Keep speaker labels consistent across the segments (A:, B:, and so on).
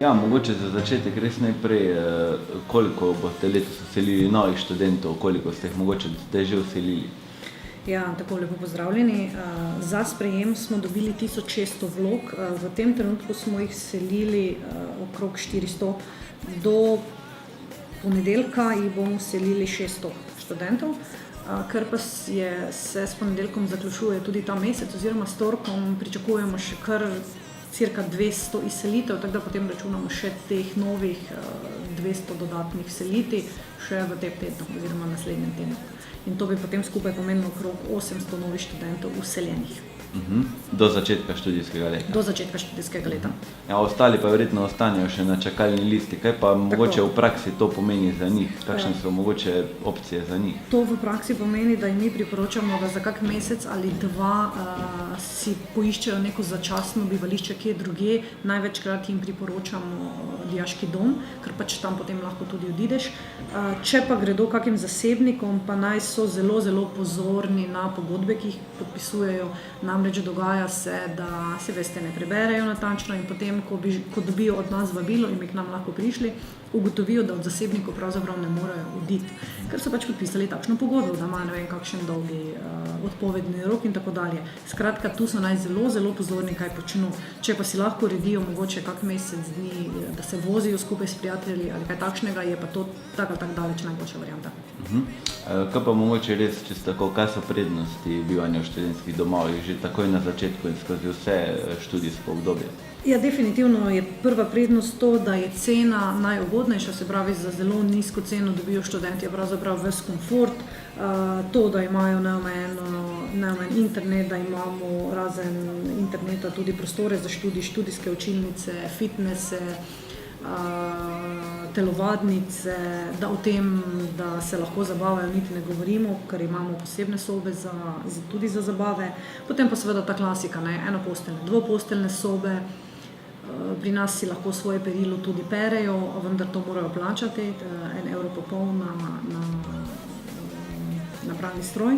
A: Ja, mogoče za začetek res najprej, koliko boste letos vselili novih študentov, koliko ste jih mogoče zdaj že vselili?
B: Ja, tako lepo pozdravljeni. Za sprejem smo dobili 1600 vlog, v tem trenutku smo jih selili okrog 400. Do ponedeljka jih bomo selili 600 študentov, ker pa se s ponedeljkom zaključuje tudi ta mesec oziroma s torkom, pričakujemo še kar cirka 200 izselitev, tako da potem računamo še teh novih 200 dodatnih seliti še v tem tednu oziroma naslednjem tednu. In to bi potem skupaj pomenilo okrog 800 novih študentov vseljenih.
A: Do začetka študijskega leta?
B: Do začetka študijskega leta.
A: Ja, ostali pa verjetno ostanejo še na čakalni listi. Kaj pa mogoče v praksi to pomeni za njih? Kakšne so mogoče opcije za njih?
B: To v praksi pomeni, da jim mi priporočamo, da za kak mesec ali dva si poiščejo neko začasno bivališče kje drugje. Največkrat jim priporočamo dijaški dom, ker pač tam potem lahko tudi odideš. Če pa gredo kakim zasebnikom, pa naj so zelo, zelo pozorni na pogodbe, ki jih podpisujejo. Namreč dogaja se, da se veste ne preberejo natančno in potem, ko dobijo od nas vabilo in bi k nam lahko prišli, ugotovijo, da od zasebnikov pravzaprav ne morejo oditi, ker so pač podpisali takšno pogodbo, da imajo ne vem kakšen dolgi odpovedni rok in tako dalje. Skratka, tu so naj zelo, zelo pozorni, kaj počnu. Če pa si lahko uredijo mogoče kak mesec dni, da se vozijo skupaj s prijatelji ali kaj takšnega, je pa to tak ali tak daleč najboljša varianta.
A: Kaj pa mogoče res, če tako, kaj so prednosti bivanja v študentskih domovih že takoj na začetku in skozi vse študijsko obdobje?
B: Ja, definitivno je prva prednost to, da je cena najugodnejša, se pravi za zelo nizko ceno dobijo študentje pravzaprav ves komfort, to, da imajo neomejen internet, da imamo razen interneta tudi prostore za študij, študijske učilnice, fitnese, telovadnice, da o tem, da se lahko zabavajo, niti ne govorimo, ker imamo posebne sobe tudi za zabave. Potem pa seveda ta klasika, enoposteljne, dvoposteljne sobe. Pri nas si lahko svoje perilo tudi perejo, vendar to morajo plačati, 1,5 € na pralni stroj.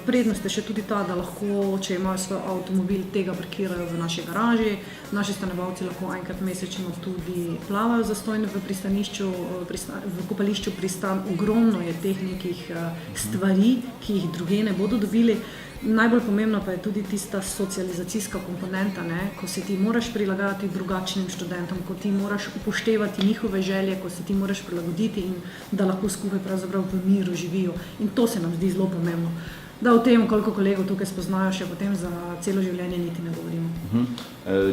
B: Prednost je še tudi ta, da lahko, če imajo svoj avtomobil, tega parkirajo v naši garaži. Naši stanovalci lahko enkrat mesečno tudi plavajo zastonj v pristanišču, v kopališču Pristan. Ogromno je teh nekih stvari, ki jih drugje ne bodo dobili. Najbolj pomembna pa je tudi tista socializacijska komponenta, ko se ti moraš prilagajati drugačnim študentom, ko ti moraš upoštevati njihove želje, ko se ti moraš prilagoditi in da lahko skupaj pravzaprav v miru živijo. In to se nam zdi zelo pomembno. Da o tem, koliko kolegov tukaj spoznajo, še potem za celo življenje niti ne govorimo.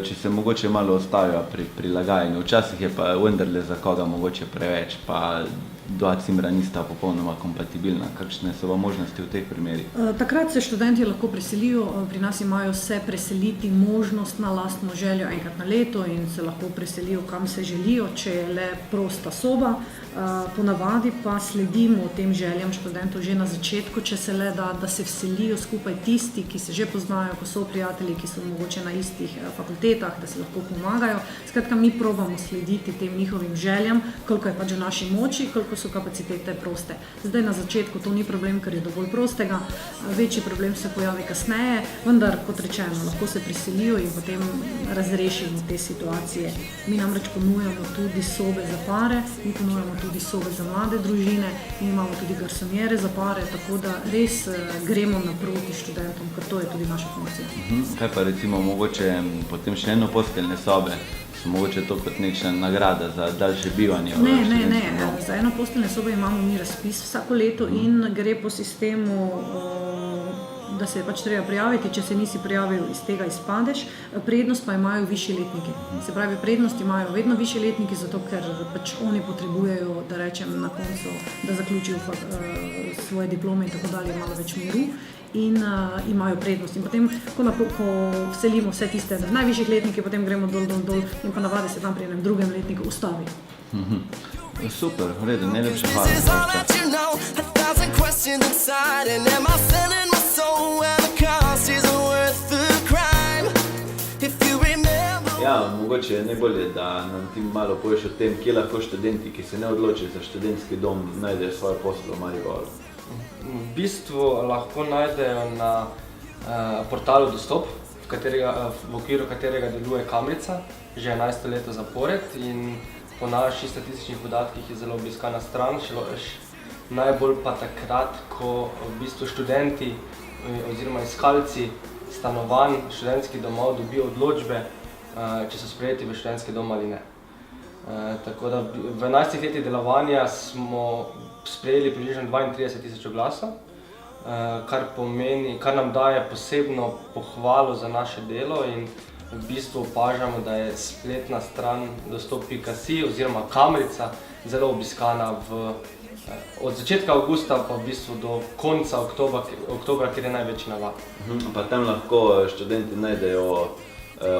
A: Če se mogoče malo ostavijo pri prilagajanju, včasih je pa vendarle za koga mogoče preveč, pa dva cimra nista popolnoma kompatibilna. Kakšne so vam možnosti v teh primerih?
B: Takrat se študentje lahko preselijo, pri nas imajo se preseliti možnost na lastno željo enkrat na leto in se lahko preselijo, kam se želijo, če je le prosta soba. Ponavadi pa sledimo tem željam študentov že na začetku, če se le da, da se vselijo skupaj tisti, ki se že poznajo, ko so prijatelji, ki so mogoče na istih fakultetah, da se lahko pomagajo. Skratka, mi probamo slediti tem njihovim željam, koliko je pač v naši moči, koliko so kapacitete proste. Zdaj na začetku to ni problem, ker je dovolj prostega, večji problem se pojavi kasneje, vendar kot rečeno, lahko se priselijo in potem razrešimo te situacije. Mi namreč ponujamo tudi sobe za pare, mi ponujamo tudi sobe za mlade družine, mi imamo tudi garsonjere za pare, tako da res gremo naproti študentom, ker to je tudi naša funkcija.
A: Kaj pa recimo mogoče potem še enoposteljne sobe? So mogoče to kot nekšna nagrada za daljše bivanje?
B: Ne. Za enoposteljne sobe imamo mi razpis vsako leto in gre po sistemu, da se je pač treba prijaviti, če se nisi prijavil, iz tega izpadeš. Prednost pa imajo višji letniki. Se pravi, prednost imajo vedno višji letniki, zato ker pač oni potrebujejo, da rečem na koncu, da zaključijo svoje diplome in tako dalje, malo več miru in imajo prednost. In potem, ko vselimo vse tiste v najvišjih letnikih, potem gremo dol in pa navadi se tam pri enem drugem letniku ustavi.
A: Super, v redu, najlepša hvala. Ja, mogoče je najbolje, da nam ti malo poveš o tem, kje lahko študenti, ki se ne odločijo za študentski dom, najdejo svoje posle v Mariboru.
C: V bistvu lahko najdejo na portalu Dostop, v okviru katerega deluje Kamrica že 11. leto zapored in po naših statističnih podatkih je zelo obiskana stran, najbolj pa takrat, ko v bistvu študenti oziroma iskalci stanovanj, študentskih domov dobijo odločbe, če so sprejeti v študentski dom ali ne. Tako da v 11 letih delovanja smo sprejeli približno 32 000 oglasov, kar nam daje posebno pohvalo za naše delo in v bistvu opažamo, da je spletna stran dostop.si oziroma Kamrica zelo obiskana od začetka avgusta pa v bistvu do konca oktobra, kjer je največji navak.
A: Pa tam lahko študenti najdejo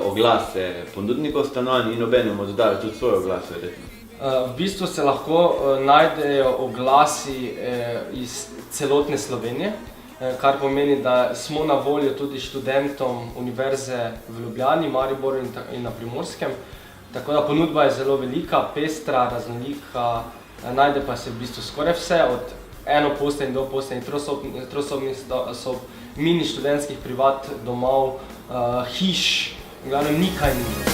A: oglase ponudnikov stanovanj in obenem oddajo tudi svoje oglase, verjetno.
C: V bistvu se lahko najdejo oglasi iz celotne Slovenije, kar pomeni, da smo na voljo tudi študentom Univerze v Ljubljani, Mariboru in na Primorskem. Tako da ponudba je zelo velika, pestra, raznolika, najde pa se v bistvu skoraj vse, od enoposteljnih, dvoposteljnih, trosobnih sob, mini študentskih privat domov, hiš, v glavnem ni kaj ni.